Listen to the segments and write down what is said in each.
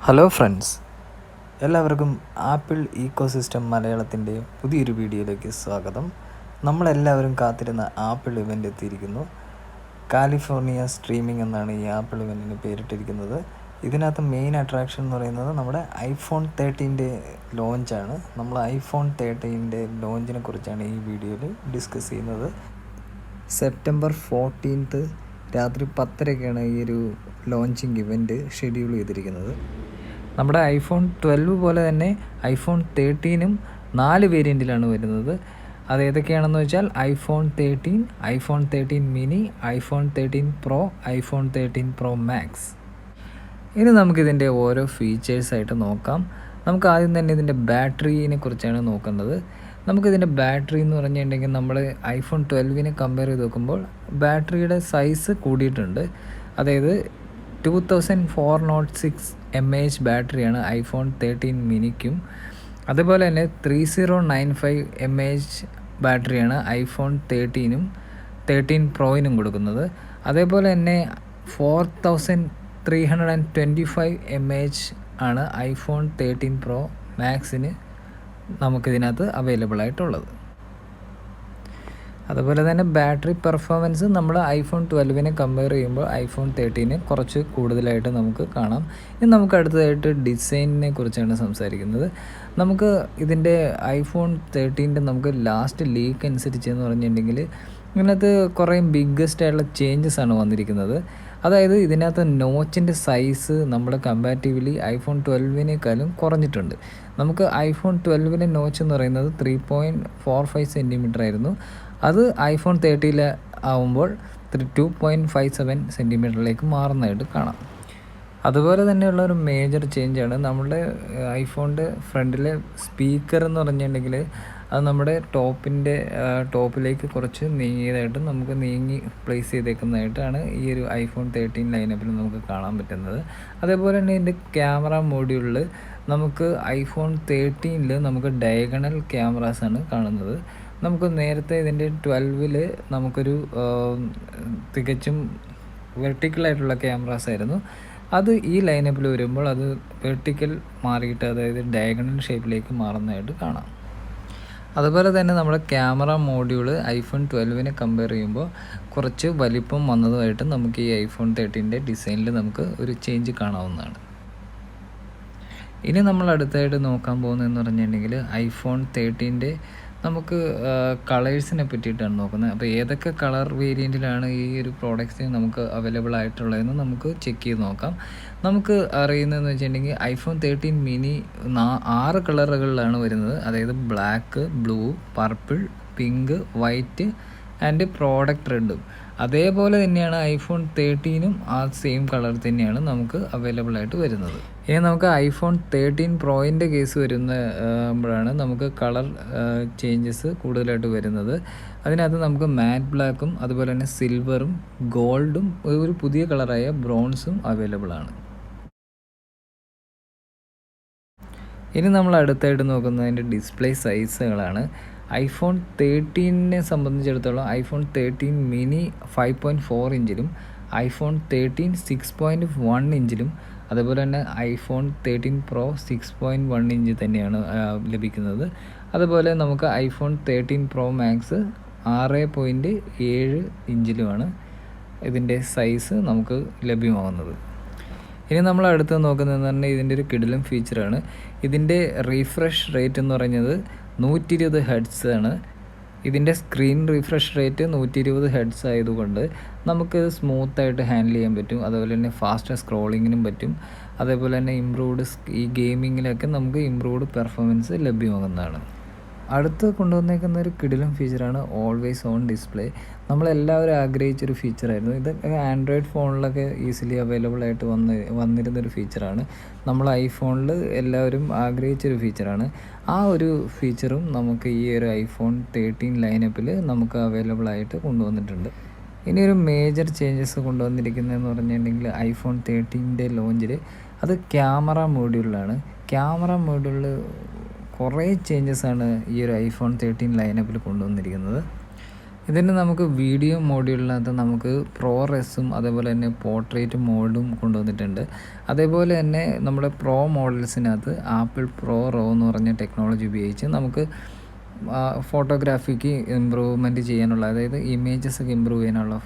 Hello friends, എല്ലാവർക്കും apple ഈക്കോസിസ്റ്റം മലയാളത്തിൻ്റെ പുതിയൊരു വീഡിയോയിലേക്ക് സ്വാഗതം. നമ്മളെല്ലാവരും കാത്തിരുന്ന ആപ്പിൾ ഇവൻ്റ് എത്തിയിരിക്കുന്നു. കാലിഫോർണിയ സ്ട്രീമിംഗ് എന്നാണ് ഈ ആപ്പിൾ ഇവൻറ്റിന് പേരിട്ടിരിക്കുന്നത്. ഇതിനകത്ത് മെയിൻ അട്രാക്ഷൻ എന്ന് പറയുന്നത് നമ്മുടെ ഐഫോൺ 13 ലോഞ്ചാണ്. നമ്മൾ ഐഫോൺ 13 ലോഞ്ചിനെ കുറിച്ചാണ് ഈ വീഡിയോയിൽ ഡിസ്കസ് ചെയ്യുന്നത്. സെപ്റ്റംബർ 14 രാത്രി 10:30-ക്കാണ് ഈ ഒരു ലോഞ്ചിങ് ഇവൻറ്റ് ഷെഡ്യൂൾ ചെയ്തിരിക്കുന്നത്. നമ്മുടെ ഐഫോൺ 12 പോലെ തന്നെ ഐഫോൺ 13-ഉം 4 വേരിയൻറ്റിലാണ് വരുന്നത്. അത് ഏതൊക്കെയാണെന്ന് വെച്ചാൽ iPhone 13, iPhone 13 mini, iPhone 13 pro, iPhone 13 pro max. ഇനി നമുക്കിതിൻ്റെ ഓരോ ഫീച്ചേഴ്സായിട്ട് നോക്കാം. നമുക്ക് ആദ്യം തന്നെ ഇതിൻ്റെ ബാറ്ററിനെ കുറിച്ചാണ് നോക്കേണ്ടത്. നമുക്കിതിൻ്റെ ബാറ്ററി എന്ന് പറഞ്ഞിട്ടുണ്ടെങ്കിൽ നമ്മൾ ഐഫോൺ 12-നെ കമ്പയർ ചെയ്ത് നോക്കുമ്പോൾ ബാറ്ററിയുടെ സൈസ് കൂടിയിട്ടുണ്ട്. അതായത് 2406 mAh ബാറ്ററിയാണ് ഐഫോൺ 13 മിനിക്കും. അതുപോലെ തന്നെ 3095 mAh ബാറ്ററിയാണ് ഐഫോൺ 13-നും 13 പ്രോയിനും കൊടുക്കുന്നത്. അതേപോലെ തന്നെ 4325 mAh ആണ് ഐഫോൺ 13 പ്രോ മാക്സിന് നമുക്കിതിനകത്ത് അവൈലബിൾ ആയിട്ടുള്ളത്. അതുപോലെ തന്നെ ബാറ്ററി പെർഫോമൻസ് നമ്മൾ ഐഫോൺ 12-നെ കമ്പയർ ചെയ്യുമ്പോൾ ഐഫോൺ 13 കുറച്ച് കൂടുതലായിട്ട് നമുക്ക് കാണാം. ഇനി നമുക്ക് അടുത്തതായിട്ട് ഡിസൈനിനെ കുറിച്ചാണ് സംസാരിക്കുന്നത്. നമുക്ക് ഇതിൻ്റെ ഐഫോൺ 13 നമുക്ക് ലാസ്റ്റ് ലീക്ക് അനുസരിച്ച് എന്ന് പറഞ്ഞിട്ടുണ്ടെങ്കിൽ ഇതിനകത്ത് കുറേ ബിഗ്ഗസ്റ്റ് ആയിട്ടുള്ള ചേഞ്ചസ് ആണ് വന്നിരിക്കുന്നത്. അതായത് ഇതിനകത്ത് നോച്ചിൻ്റെ സൈസ് നമ്മൾ കമ്പാരിറ്റീവ്ലി ഐഫോൺ 12-നേക്കാളും കുറഞ്ഞിട്ടുണ്ട്. നമുക്ക് ഐഫോൺ 12-ലെ നോച്ച് എന്ന് പറയുന്നത് 3.45 സെൻറ്റിമീറ്റർ ആയിരുന്നു. അത് ഐഫോൺ 13 ആവുമ്പോൾ 2.57 സെൻറ്റിമീറ്ററിലേക്ക് മാറുന്നതായിട്ട് കാണാം. അതുപോലെ തന്നെയുള്ള ഒരു മേജർ ചേഞ്ചാണ് നമ്മുടെ ഐഫോണിൻ്റെ ഫ്രണ്ടിലെ സ്പീക്കർ എന്ന് പറഞ്ഞിട്ടുണ്ടെങ്കിൽ അത് നമ്മുടെ ടോപ്പിലേക്ക് കുറച്ച് നീങ്ങിയതായിട്ട് നമുക്ക് പ്ലേസ് ചെയ്തേക്കുന്നതായിട്ടാണ് ഈ ഒരു ഐഫോൺ 13 ലൈനപ്പിൽ നമുക്ക് കാണാൻ പറ്റുന്നത്. അതേപോലെ തന്നെ ഇതിൻ്റെ ക്യാമറ മോഡ്യൂളിൽ നമുക്ക് ഐഫോൺ 13-ൽ നമുക്ക് ഡയഗണൽ ക്യാമറാസാണ് കാണുന്നത്. നമുക്ക് നേരത്തെ ഇതിൻ്റെ 12-ൽ നമുക്കൊരു തികച്ചും വെർട്ടിക്കലായിട്ടുള്ള ക്യാമറാസ് ആയിരുന്നു. അത് ഈ ലൈനപ്പിൽ വരുമ്പോൾ അത് വെർട്ടിക്കൽ മാറിയിട്ട് അതായത് ഡയഗണൽ ഷേപ്പിലേക്ക് മാറുന്നതായിട്ട് കാണാം. അതുപോലെ തന്നെ നമ്മുടെ ക്യാമറ മോഡ്യൂള് ഐഫോൺ 12-നെ കമ്പയർ ചെയ്യുമ്പോൾ കുറച്ച് വലിപ്പം വന്നതുമായിട്ട് നമുക്ക് ഈ ഐഫോൺ 13-ൻ്റെ ഡിസൈനിൽ നമുക്ക് ഒരു ചേഞ്ച് കാണാവുന്നതാണ്. ഇനി നമ്മൾ അടുത്തായിട്ട് നോക്കാൻ പോകുന്നതെന്ന് പറഞ്ഞിട്ടുണ്ടെങ്കിൽ ഐഫോൺ 13-ൻ്റെ നമുക്ക് കളേഴ്സിനെ പറ്റിയിട്ടാണ് നോക്കുന്നത്. അപ്പോൾ ഏതൊക്കെ കളർ വേരിയൻറ്റിലാണ് ഈ ഒരു പ്രോഡക്റ്റ്സ് നമുക്ക് അവൈലബിൾ ആയിട്ടുള്ളതെന്ന് നമുക്ക് ചെക്ക് ചെയ്ത് നോക്കാം. നമുക്ക് അറിയുന്നതെന്ന് വെച്ചിട്ടുണ്ടെങ്കിൽ ഐഫോൺ 13 മിനി 6 കളറുകളിലാണ് വരുന്നത്. അതായത് black, blue, purple, pink, white and product റെഡും. അതേപോലെ തന്നെയാണ് ഐഫോൺ 13-നും ആ സെയിം കളർ തന്നെയാണ് നമുക്ക് അവൈലബിൾ ആയിട്ട് വരുന്നത്. ഇനി നമുക്ക് ഐഫോൺ 13 പ്രോയിൻ്റെ കേസ് വരുമ്പോഴാണ് നമുക്ക് കളർ ചേഞ്ചസ് കൂടുതലായിട്ട് വരുന്നത്. അതിനകത്ത് നമുക്ക് മാറ്റ് ബ്ലാക്കും അതുപോലെ തന്നെ സിൽവറും ഗോൾഡും ഒരു പുതിയ കളറായ ബ്രോൺസും അവൈലബിൾ ആണ്. ഇനി നമ്മൾ അടുത്തായിട്ട് നോക്കുന്നതിൻ്റെ ഡിസ്പ്ലേ സൈസുകളാണ്. ഐഫോൺ 13-നെ സംബന്ധിച്ചിടത്തോളം ഐഫോൺ 13 മിനി 5.4 ഇഞ്ചിലും ഐഫോൺ 13 6.1 ഇഞ്ചിലും അതുപോലെ തന്നെ ഐഫോൺ 13 പ്രോ 6.1 ഇഞ്ച് തന്നെയാണ് ലഭിക്കുന്നത്. അതുപോലെ നമുക്ക് ഐഫോൺ 13 പ്രോ മാക്സ് 6.7 ഇഞ്ചിലുമാണ് ഇതിൻ്റെ സൈസ് നമുക്ക് ലഭ്യമാകുന്നത്. ഇനി നമ്മൾ അടുത്ത് നോക്കുന്നതെന്ന് പറഞ്ഞാൽ ഇതിൻ്റെ ഒരു കിടിലൻ ഫീച്ചറാണ്. ഇതിൻ്റെ റീഫ്രഷ് റേറ്റ് എന്ന് പറയുന്നത് 120 ഹെർട്സ് ആണ്. ഇതിൻ്റെ സ്ക്രീൻ റീഫ്രഷ് റേറ്റ് 120 ഹെർട്സ് ആയതുകൊണ്ട് നമുക്ക് സ്മൂത്തായിട്ട് ഹാൻഡിൽ ചെയ്യാൻ പറ്റും. അതുപോലെ തന്നെ ഫാസ്റ്റ് സ്ക്രോളിങ്ങിനും പറ്റും. അതേപോലെ തന്നെ ഇമ്പ്രൂവ്ഡ് ഈ ഗെയിമിങ്ങിലൊക്കെ നമുക്ക് ഇമ്പ്രൂവ്ഡ് പെർഫോമൻസ് ലഭ്യമാകുന്നതാണ്. അടുത്ത് കൊണ്ടുവന്നേക്കുന്ന ഒരു കിടിലൻ ഫീച്ചറാണ് ഓൾവേസ് ഓൺ ഡിസ്പ്ലേ. നമ്മളെല്ലാവരും ആഗ്രഹിച്ചൊരു ഫീച്ചറായിരുന്നു. ഇതൊക്കെ ആൻഡ്രോയിഡ് ഫോണിലൊക്കെ ഈസിലി അവൈലബിൾ ആയിട്ട് വന്നിരുന്നൊരു ഫീച്ചറാണ്. നമ്മൾ ഐഫോണിൽ എല്ലാവരും ആഗ്രഹിച്ചൊരു ഫീച്ചറാണ്. ആ ഒരു ഫീച്ചറും നമുക്ക് ഈ ഒരു ഐഫോൺ 13 ലൈനപ്പിൽ നമുക്ക് അവൈലബിൾ ആയിട്ട് കൊണ്ടുവന്നിട്ടുണ്ട്. ഇനി ഒരു മേജർ ചേഞ്ചസ് കൊണ്ടുവന്നിരിക്കുന്നതെന്ന് പറഞ്ഞിട്ടുണ്ടെങ്കിൽ ഐഫോൺ 13-ൻ്റെ ലോഞ്ചിൽ അത് ക്യാമറ മോഡ്യൂളിലാണ്. ക്യാമറ മോഡ്യൂളിൽ കുറേ ചേഞ്ചസാണ് ഈ ഒരു ഐഫോൺ 13 ലൈനപ്പിൽ കൊണ്ടുവന്നിരിക്കുന്നത്. ഇതിന് നമുക്ക് വീഡിയോ മോഡ്യൂളിനകത്ത് നമുക്ക് ProResഉം അതേപോലെ തന്നെ പോർട്രേറ്റ് മോഡും കൊണ്ടുവന്നിട്ടുണ്ട്. അതേപോലെ തന്നെ നമ്മുടെ പ്രോ മോഡൽസിനകത്ത് ആപ്പിൾ പ്രോ റോ എന്ന് പറഞ്ഞ ടെക്നോളജി ഉപയോഗിച്ച് നമുക്ക് ഫോട്ടോഗ്രാഫിക്ക് ഇമ്പ്രൂവ്മെൻറ്റ് ചെയ്യാനുള്ള, അതായത് ഇമേജസ് ഒക്കെ ഇമ്പ്രൂവ് ചെയ്യാനുള്ള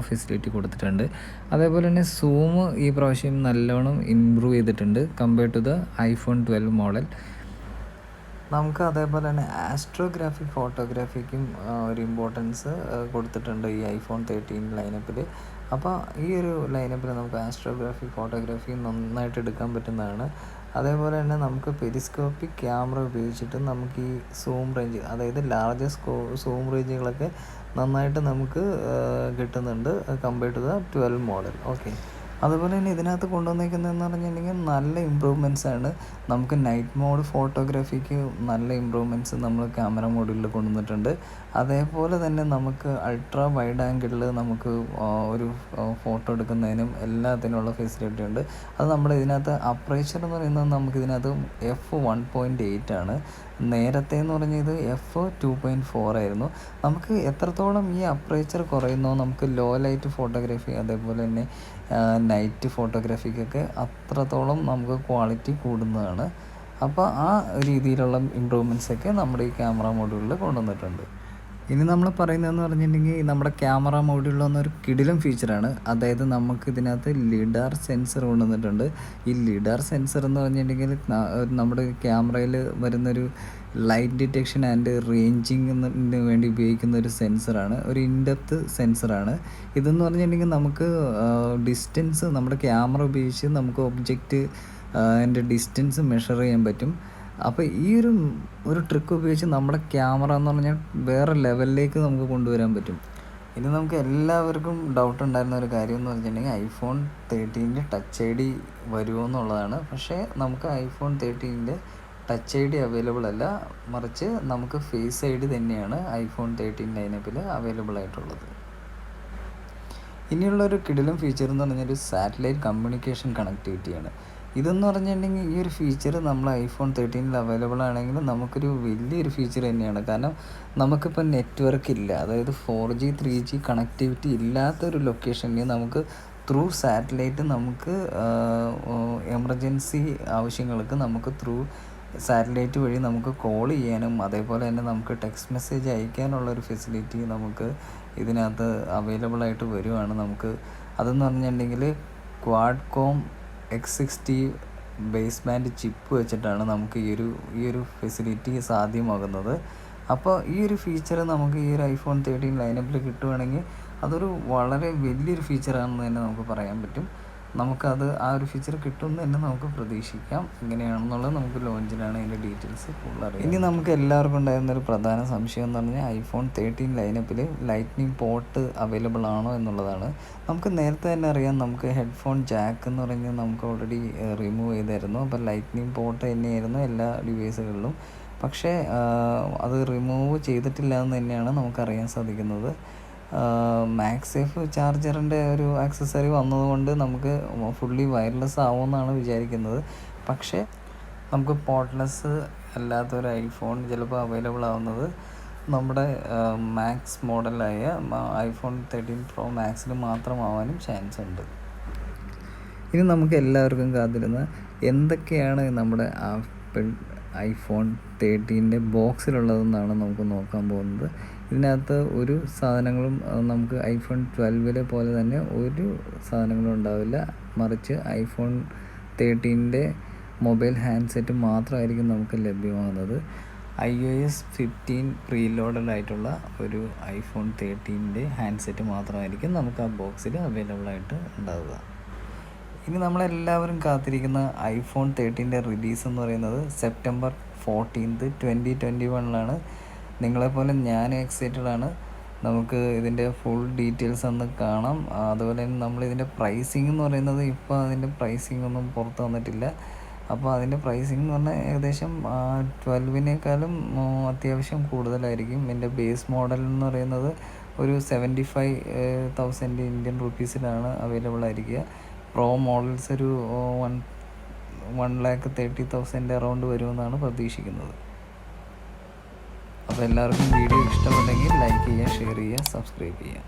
ഫെസിലിറ്റി കൊടുത്തിട്ടുണ്ട്. അതേപോലെ തന്നെ സൂം ഈ പ്രാവശ്യം നല്ലോണം ഇമ്പ്രൂവ് ചെയ്തിട്ടുണ്ട് compared to the iPhone 12 model. നമുക്ക് അതേപോലെ തന്നെ ആസ്ട്രോഗ്രാഫിക് ഫോട്ടോഗ്രാഫിക്കും ഒരു ഇമ്പോർട്ടൻസ് കൊടുത്തിട്ടുണ്ട് ഈ iPhone 13 ലൈനപ്പിൽ. അപ്പോൾ ഈ ഒരു ലൈനപ്പിൽ നമുക്ക് ആസ്ട്രോഗ്രാഫിക് ഫോട്ടോഗ്രാഫി നന്നായിട്ട് എടുക്കാൻ പറ്റുന്നതാണ്. അതേപോലെ തന്നെ നമുക്ക് പെരിസ്കോപ്പിക് ക്യാമറ ഉപയോഗിച്ചിട്ട് നമുക്ക് ഈ സൂം റേഞ്ച്, അതായത് ലാർജസ്റ്റ് സൂം റേഞ്ചുകളൊക്കെ നന്നായിട്ട് നമുക്ക് കിട്ടുന്നുണ്ട് compared to the 12 model. Okay, അതുപോലെ തന്നെ ഇതിനകത്ത് കൊണ്ടുവന്നിരിക്കുന്നതെന്ന് പറഞ്ഞിട്ടുണ്ടെങ്കിൽ നല്ല ഇമ്പ്രൂവ്മെൻറ്റ്സ് ആണ്. നമുക്ക് നൈറ്റ് മോഡ് ഫോട്ടോഗ്രാഫിക്ക് നല്ല ഇമ്പ്രൂവ്മെൻറ്റ്സ് നമ്മൾ ക്യാമറ മോഡുകളിൽ കൊണ്ടുവന്നിട്ടുണ്ട്. അതേപോലെ തന്നെ നമുക്ക് അൾട്രാ വൈഡ് ആംഗിളിൽ നമുക്ക് ഒരു ഫോട്ടോ എടുക്കുന്നതിനും എല്ലാത്തിനുള്ള ഫെസിലിറ്റി ഉണ്ട്. അത് നമ്മുടെ ഇതിനകത്ത് അപ്പറേച്ചർ എന്ന് പറയുന്നത് നമുക്കിതിനകത്ത് f1.8 ആണ്. നേരത്തെ എന്ന് പറഞ്ഞാൽ ഇത് f2.4 ആയിരുന്നു. നമുക്ക് എത്രത്തോളം ഈ അപ്പറേച്ചർ കുറയുന്നോ നമുക്ക് ലോ ലൈറ്റ് ഫോട്ടോഗ്രാഫി അതേപോലെ തന്നെ നൈറ്റ് ഫോട്ടോഗ്രാഫിക്കൊക്കെ അത്രത്തോളം നമുക്ക് ക്വാളിറ്റി കൂടുന്നതാണ്. അപ്പോൾ ആ രീതിയിലുള്ള ഇമ്പ്രൂവ്മെൻറ്റ്സൊക്കെ നമ്മുടെ ഈ ക്യാമറ മോഡ്യൂളിൽ കൊണ്ടുവന്നിട്ടുണ്ട്. ഇനി നമ്മൾ പറയുന്നതെന്ന് പറഞ്ഞിട്ടുണ്ടെങ്കിൽ നമ്മുടെ ക്യാമറ മോഡ്യൂളിൽ വന്നൊരു കിടിലം ഫീച്ചറാണ്. അതായത് നമുക്ക് ഇതിനകത്ത് ലിഡാർ സെൻസർ കൊണ്ടുവന്നിട്ടുണ്ട്. ഈ ലിഡാർ സെൻസർ എന്ന് പറഞ്ഞിട്ടുണ്ടെങ്കിൽ നമ്മുടെ ക്യാമറയിൽ വരുന്നൊരു ലൈറ്റ് ഡിറ്റക്ഷൻ ആൻഡ് റേഞ്ചിങ്ങിന് വേണ്ടി ഉപയോഗിക്കുന്ന ഒരു സെൻസറാണ്, ഒരു ഇൻഡെപ്ത് സെൻസറാണ്. ഇതെന്ന് പറഞ്ഞിട്ടുണ്ടെങ്കിൽ നമുക്ക് ഡിസ്റ്റൻസ് നമ്മുടെ ക്യാമറ ഉപയോഗിച്ച് നമുക്ക് ഒബ്ജക്റ്റ് അതിൻ്റെ ഡിസ്റ്റൻസ് മെഷർ ചെയ്യാൻ പറ്റും. അപ്പോൾ ഈ ഒരു ട്രിക്ക് ഉപയോഗിച്ച് നമ്മുടെ ക്യാമറ എന്ന് പറഞ്ഞാൽ വേറെ ലെവലിലേക്ക് നമുക്ക് കൊണ്ടുവരാൻ പറ്റും. ഇനി നമുക്ക് എല്ലാവർക്കും ഡൗട്ട് ഉണ്ടായിരുന്ന ഒരു കാര്യം എന്ന് വെച്ചിട്ടുണ്ടെങ്കിൽ iPhone 13 ടച്ച് ID വരുമോ എന്നുള്ളതാണ്. പക്ഷേ നമുക്ക് iPhone 13 ടച്ച് ID അവൈലബിൾ അല്ല, മറിച്ച് നമുക്ക് ഫേസ് ID തന്നെയാണ് iPhone 13 ലൈനപ്പിൽ അവൈലബിൾ ആയിട്ടുള്ളത്. ഇനിയുള്ളൊരു കിടിലം ഫീച്ചർ എന്ന് പറഞ്ഞാൽ സാറ്റലൈറ്റ് കമ്മ്യൂണിക്കേഷൻ കണക്ടിവിറ്റിയാണ്. ഇതെന്ന് പറഞ്ഞിട്ടുണ്ടെങ്കിൽ ഈ ഒരു ഫീച്ചർ നമ്മൾ iPhone 13 അവൈലബിൾ ആണെങ്കിൽ നമുക്കൊരു വലിയൊരു ഫീച്ചർ തന്നെയാണ്. കാരണം നമുക്കിപ്പോൾ നെറ്റ്വർക്ക് ഇല്ല, അതായത് 4G 3G കണക്ടിവിറ്റി ഇല്ലാത്തൊരു ലൊക്കേഷനിൽ നമുക്ക് ത്രൂ സാറ്റലൈറ്റ് നമുക്ക് എമർജൻസി ആവശ്യങ്ങൾക്ക് നമുക്ക് ത്രൂ സാറ്റലൈറ്റ് വഴി നമുക്ക് കോൾ ചെയ്യാനും അതേപോലെ തന്നെ നമുക്ക് ടെക്സ്റ്റ് മെസ്സേജ് അയക്കാനുള്ളൊരു ഫെസിലിറ്റി നമുക്ക് ഇതിനകത്ത് അവൈലബിൾ ആയിട്ട് വരുവാണ്. നമുക്ക് അതെന്ന് പറഞ്ഞിട്ടുണ്ടെങ്കിൽ Qualcomm X60 base band chip വെച്ചിട്ടാണ് നമുക്ക് ഈ ഒരു ഫെസിലിറ്റി സാധ്യമാകുന്നത്. അപ്പോൾ ഈ ഒരു ഫീച്ചർ നമുക്ക് ഈ ഒരു iPhone 13 ലൈനപ്പിൽ കിട്ടുവാണെങ്കിൽ അതൊരു വളരെ വലിയൊരു ഫീച്ചറാണെന്ന് തന്നെ നമുക്ക് പറയാൻ പറ്റും. നമുക്കത് ആ ഒരു ഫീച്ചർ കിട്ടുമെന്ന് തന്നെ നമുക്ക് പ്രതീക്ഷിക്കാം. എങ്ങനെയാണെന്നുള്ളത് നമുക്ക് ലോഞ്ചിലാണ് അതിൻ്റെ ഡീറ്റെയിൽസ് കൂടുതൽ. ഇനി നമുക്ക് എല്ലാവർക്കും ഉണ്ടായിരുന്നൊരു പ്രധാന സംശയം എന്ന് പറഞ്ഞാൽ iPhone 13 ലൈനപ്പിൽ ലൈറ്റ്നിങ് പോർട്ട് അവൈലബിൾ ആണോ എന്നുള്ളതാണ്. നമുക്ക് നേരത്തെ തന്നെ അറിയാം, നമുക്ക് ഹെഡ്ഫോൺ ജാക്ക് എന്ന് പറഞ്ഞാൽ നമുക്ക് ഓൾറെഡി റിമൂവ് ചെയ്തായിരുന്നു. അപ്പോൾ ലൈറ്റ്നിങ് പോർട്ട് തന്നെയായിരുന്നു എല്ലാ ഡിവൈസുകളിലും. പക്ഷേ അത് റിമൂവ് ചെയ്തിട്ടില്ല എന്ന് തന്നെയാണ് നമുക്കറിയാൻ സാധിക്കുന്നത്. മാക്സേഫ് ചാർജറിൻ്റെ ഒരു ആക്സസറി വന്നതുകൊണ്ട് നമുക്ക് ഫുള്ളി വയർലെസ് ആവുമെന്നാണ് വിചാരിക്കുന്നത്. പക്ഷേ നമുക്ക് പോർട്ട്ലെസ് അല്ലാത്തൊരു iPhone ചിലപ്പോൾ അവൈലബിൾ ആവുന്നത് നമ്മുടെ മാക്സ് മോഡലായ iPhone 13 Pro Maxൽ മാത്രമാവാനും ചാൻസ് ഉണ്ട്. ഇനി നമുക്ക് എല്ലാവർക്കും കാത്തിരുന്ന എന്തൊക്കെയാണ് നമ്മുടെ iPhone 13 ബോക്സിലുള്ളതെന്നാണ് നമുക്ക് നോക്കാൻ പോകുന്നത്. ഇതിനകത്ത് ഒരു സാധനങ്ങളും നമുക്ക് iPhone 12 പോലെ തന്നെ ഒരു സാധനങ്ങളും ഉണ്ടാവില്ല, മറിച്ച് iPhone 13 മൊബൈൽ ഹാൻഡ്സെറ്റ് മാത്രമായിരിക്കും നമുക്ക് ലഭ്യമാകുന്നത്. iOS 15 പ്രീലോഡഡ് ആയിട്ടുള്ള ഒരു iPhone 13 ഹാൻഡ്സെറ്റ് മാത്രമായിരിക്കും നമുക്ക് ആ ബോക്സിൽ അവൈലബിൾ ആയിട്ട് ഉണ്ടാവുക. ഇനി നമ്മളെല്ലാവരും കാത്തിരിക്കുന്ന iPhone 13 റിലീസ് എന്ന് പറയുന്നത് September 14, 2021 നിങ്ങളെപ്പോലെ ഞാൻ എക്സൈറ്റഡ് ആണ്. നമുക്ക് ഇതിൻ്റെ ഫുൾ ഡീറ്റെയിൽസ് ഒന്ന് കാണാം. അതുപോലെ തന്നെ നമ്മളിതിൻ്റെ പ്രൈസിങ് എന്ന് പറയുന്നത് ഇപ്പോൾ അതിൻ്റെ പ്രൈസിങ് ഒന്നും പുറത്ത് വന്നിട്ടില്ല. അപ്പോൾ അതിൻ്റെ പ്രൈസിങ് എന്ന് പറഞ്ഞാൽ ഏകദേശം 12 അത്യാവശ്യം കൂടുതലായിരിക്കും. ഇതിൻ്റെ ബേസ് മോഡൽ എന്ന് പറയുന്നത് ഒരു 75,000 ഇന്ത്യൻ റുപ്പീസിലാണ് അവൈലബിൾ ആയിരിക്കുക. പ്രോ മോഡൽസ് ഒരു 1,30,000 അറൗണ്ട് വരുമെന്നാണ് പ്രതീക്ഷിക്കുന്നത്. അപ്പോൾ എല്ലാവർക്കും വീഡിയോ ഇഷ്ടമുണ്ടെങ്കിൽ ലൈക്ക് ചെയ്യുക, ഷെയർ ചെയ്യുക, സബ്സ്ക്രൈബ് ചെയ്യുക.